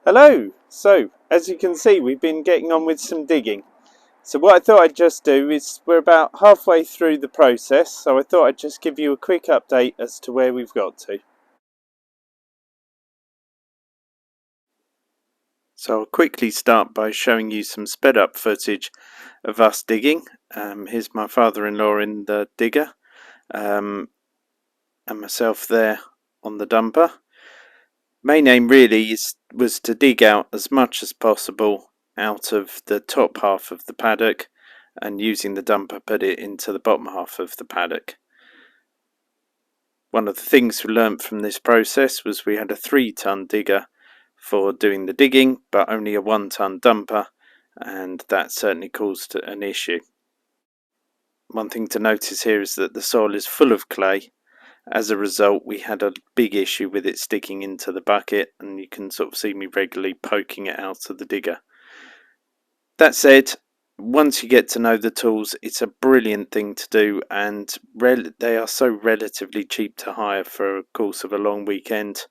Hello! So, as you can see, we've been getting on with some digging. So what I thought I'd just do is, we're about halfway through the process, so I thought I'd just give you a quick update as to where we've got to. So I'll quickly start by showing you some sped up footage of us digging. Here's my father-in-law in the digger, and myself there on the dumper. Main aim really was to dig out as much as possible out of the top half of the paddock, and using the dumper put it into the bottom half of the paddock. One of the things we learnt from this process was we had a 3-ton digger for doing the digging, but only a 1-ton dumper, and that certainly caused an issue. One thing to notice here is that the soil is full of clay. As a result, we had a big issue with it sticking into the bucket, and you can sort of see me regularly poking it out of the digger. That said, once you get to know the tools, it's a brilliant thing to do, and they are so relatively cheap to hire for a course of a long weekend.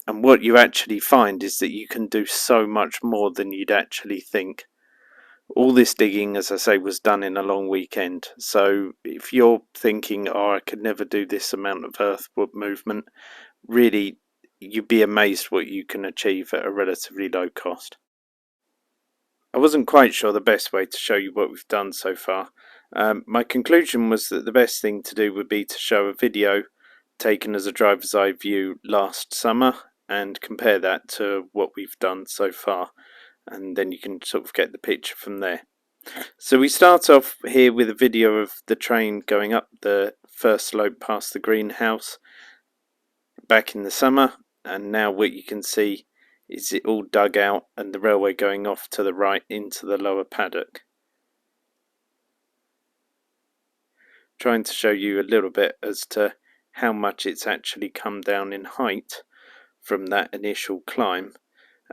And what you actually find is that you can do so much more than you'd actually think. All this digging, as I say, was done in a long weekend. So if you're thinking, oh, I could never do this amount of earth movement, really, you'd be amazed what you can achieve at a relatively low cost. I wasn't quite sure the best way to show you what we've done so far. My conclusion was that the best thing to do would be to show a video taken as a driver's eye view last summer and compare that to what we've done so far, and then you can sort of get the picture from there. So we start off here with a video of the train going up the first slope past the greenhouse back in the summer, and now what you can see is it all dug out and the railway going off to the right into the lower paddock. Trying to show you a little bit as to how much it's actually come down in height from that initial climb.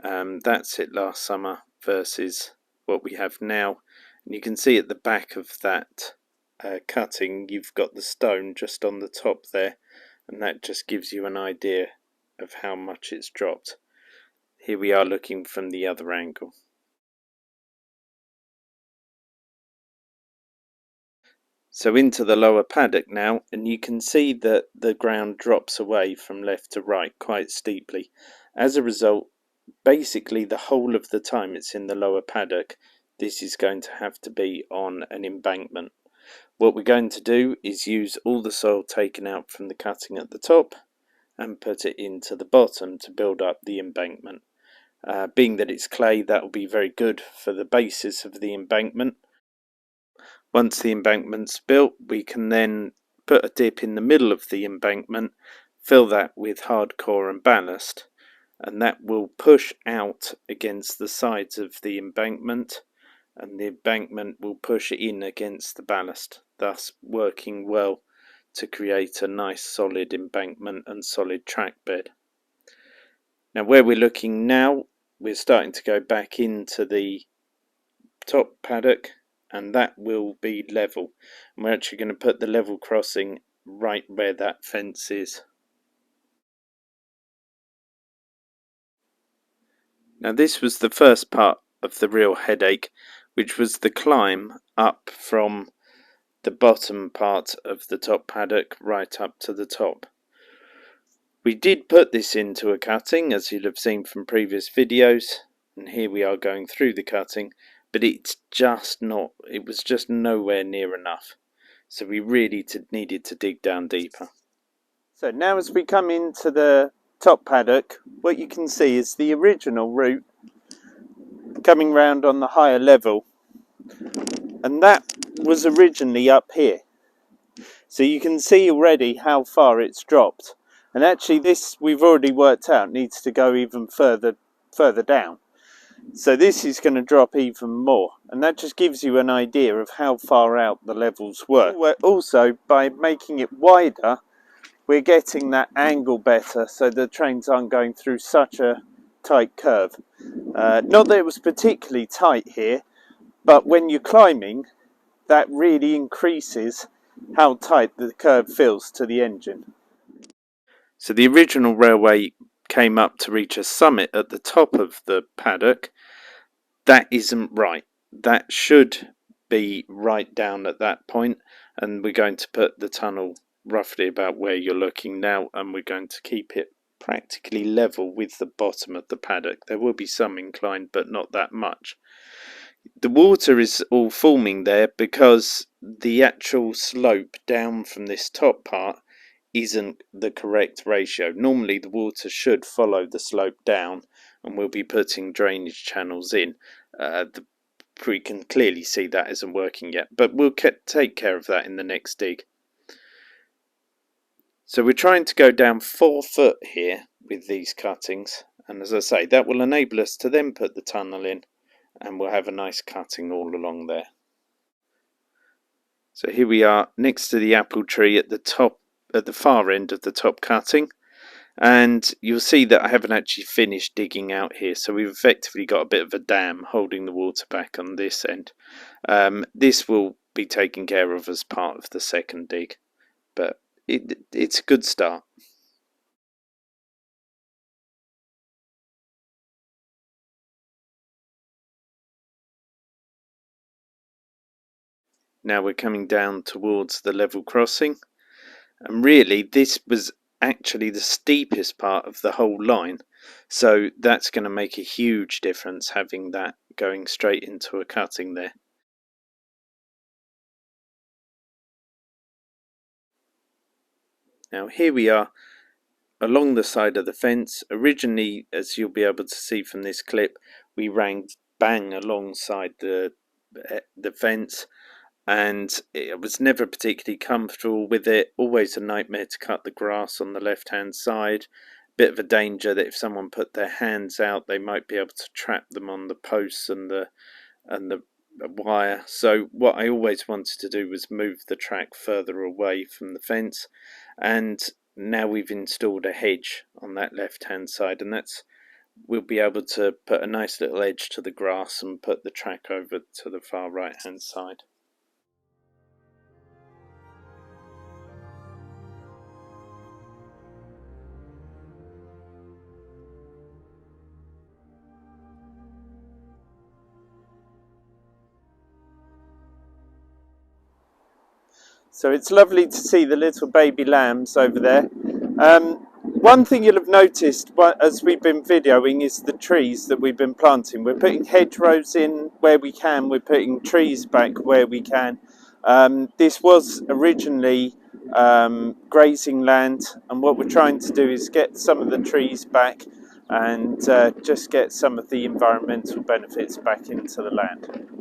That's it last summer versus what we have now, and you can see at the back of that cutting you've got the stone just on the top there, and that just gives you an idea of how much it's dropped. Here we are looking from the other angle. So into the lower paddock now, and you can see that the ground drops away from left to right quite steeply. As a result, basically the whole of the time it's in the lower paddock, this is going to have to be on an embankment. What we're going to do is use all the soil taken out from the cutting at the top and put it into the bottom to build up the embankment. Being that it's clay, that will be very good for the basis of the embankment. Once the embankment's built, we can then put a dip in the middle of the embankment, fill that with hard core and ballast, and that will push out against the sides of the embankment, and the embankment will push in against the ballast, thus working well to create a nice solid embankment and solid track bed. Now where we're looking now, we're starting to go back into the top paddock, and that will be level, and we're actually going to put the level crossing right where that fence is. Now this was the first part of the real headache, which was the climb up from the bottom part of the top paddock right up to the top. We did put this into a cutting, as you'll have seen from previous videos, and here we are going through the cutting, but it was just nowhere near enough. So we really needed to dig down deeper. So now as we come into the top paddock, what you can see is the original route coming round on the higher level, and that was originally up here. So you can see already how far it's dropped. And actually this, we've already worked out, needs to go even further down. So this is going to drop even more, and that just gives you an idea of how far out the levels were. Also, by making it wider, we're getting that angle better, so the trains aren't going through such a tight curve. Not that it was particularly tight here, but when you're climbing, that really increases how tight the curve feels to the engine. So the original railway came up to reach a summit at the top of the paddock. That isn't right. That should be right down at that point, and we're going to put the tunnel roughly about where you're looking now, and we're going to keep it practically level with the bottom of the paddock. There will be some incline, but not that much. The water is all forming there because the actual slope down from this top part isn't the correct ratio. Normally the water should follow the slope down, and we'll be putting drainage channels in. We can clearly see that isn't working yet, but we'll take care of that in the next dig. So we're trying to go down 4 foot here with these cuttings, and as I say, that will enable us to then put the tunnel in, and we'll have a nice cutting all along there. So here we are next to the apple tree at the top, at the far end of the top cutting, and you'll see that I haven't actually finished digging out here, so we've effectively got a bit of a dam holding the water back on this end. This will be taken care of as part of the second dig, but it's a good start. Now we're coming down towards the level crossing, and really this was actually the steepest part of the whole line, so that's going to make a huge difference having that going straight into a cutting there. Now here we are along the side of the fence. Originally, as you'll be able to see from this clip, we ran bang alongside the fence, and I was never particularly comfortable with it. Always a nightmare to cut the grass on the left hand side. Bit of a danger that if someone put their hands out, they might be able to trap them on the posts and the wire. So what I always wanted to do was move the track further away from the fence, and now we've installed a hedge on that left hand side, and we'll be able to put a nice little edge to the grass and put the track over to the far right hand side. So it's lovely to see the little baby lambs over there. One thing you'll have noticed as we've been videoing is the trees that we've been planting. We're putting hedgerows in where we can, we're putting trees back where we can. This was originally grazing land, and what we're trying to do is get some of the trees back and just get some of the environmental benefits back into the land.